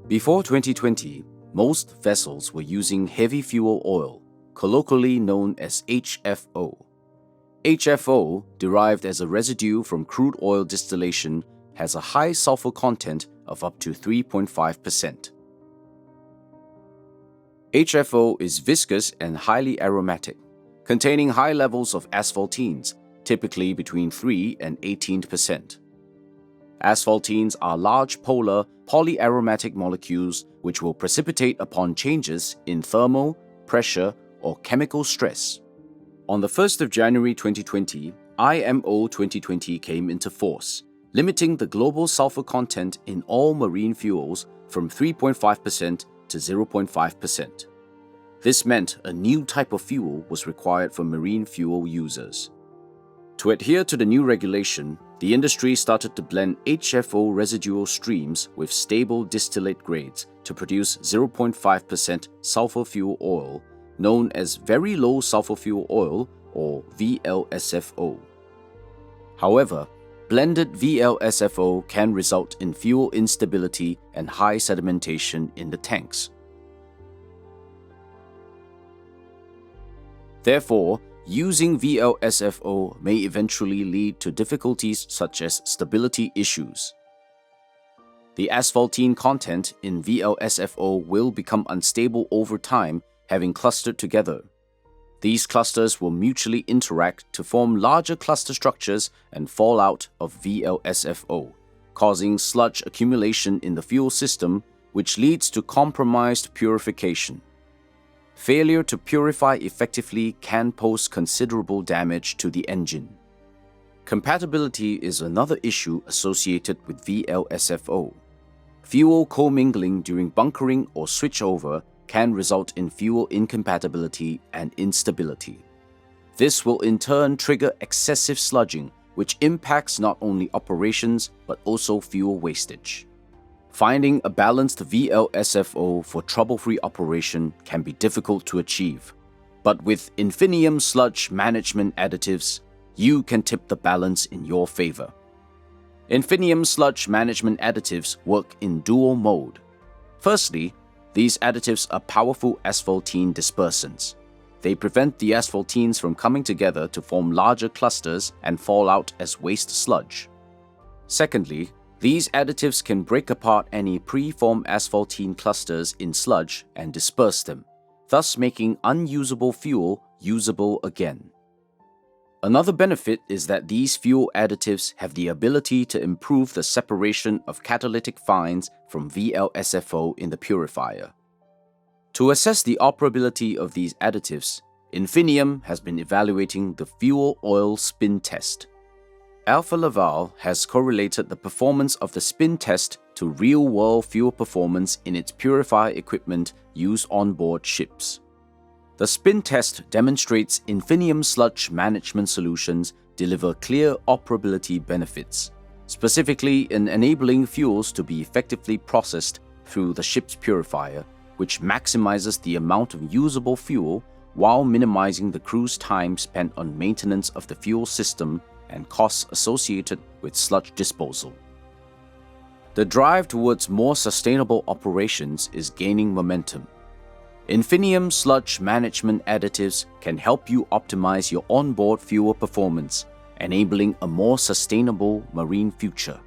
Before 2020, most vessels were using heavy fuel oil, colloquially known as HFO. HFO, derived as a residue from crude oil distillation, has a high sulfur content of up to 3.5%. HFO is viscous and highly aromatic, containing high levels of asphaltenes, typically between 3 and 18%. Asphaltenes are large polar polyaromatic molecules which will precipitate upon changes in thermal, pressure, or chemical stress. On the 1st of January 2020, IMO 2020 came into force, limiting the global sulfur content in all marine fuels from 3.5% to 0.5%. This meant a new type of fuel was required for marine fuel users. To adhere to the new regulation, the industry started to blend HFO residual streams with stable distillate grades to produce 0.5% sulfur fuel oil, known as very low sulfur fuel oil or VLSFO. However, blended VLSFO can result in fuel instability and high sedimentation in the tanks. Therefore, using VLSFO may eventually lead to difficulties such as stability issues. The asphaltene content in VLSFO will become unstable over time, having clustered together. These clusters will mutually interact to form larger cluster structures and fall out of VLSFO, causing sludge accumulation in the fuel system, which leads to compromised purification. Failure to purify effectively can pose considerable damage to the engine. Compatibility is another issue associated with VLSFO. Fuel commingling during bunkering or switchover can result in fuel incompatibility and instability. This will in turn trigger excessive sludging, which impacts not only operations but also fuel wastage. Finding a balanced VLSFO for trouble-free operation can be difficult to achieve, but with Infineum Sludge management additives, you can tip the balance in your favor. Infineum Sludge management additives work in dual mode. Firstly, these additives are powerful asphaltene dispersants. They prevent the asphaltenes from coming together to form larger clusters and fall out as waste sludge. Secondly, these additives can break apart any pre-formed asphaltene clusters in sludge and disperse them, thus making unusable fuel usable again. Another benefit is that these fuel additives have the ability to improve the separation of catalytic fines from VLSFO in the purifier. To assess the operability of these additives, Infineum has been evaluating the fuel oil spin test. Alfa Laval has correlated the performance of the spin test to real-world fuel performance in its purifier equipment used on board ships. The spin test demonstrates Infineum Sludge management solutions deliver clear operability benefits, specifically in enabling fuels to be effectively processed through the ship's purifier, which maximizes the amount of usable fuel while minimizing the crew's time spent on maintenance of the fuel system and costs associated with sludge disposal. The drive towards more sustainable operations is gaining momentum. Infineum Sludge management additives can help you optimize your onboard fuel performance, enabling a more sustainable marine future.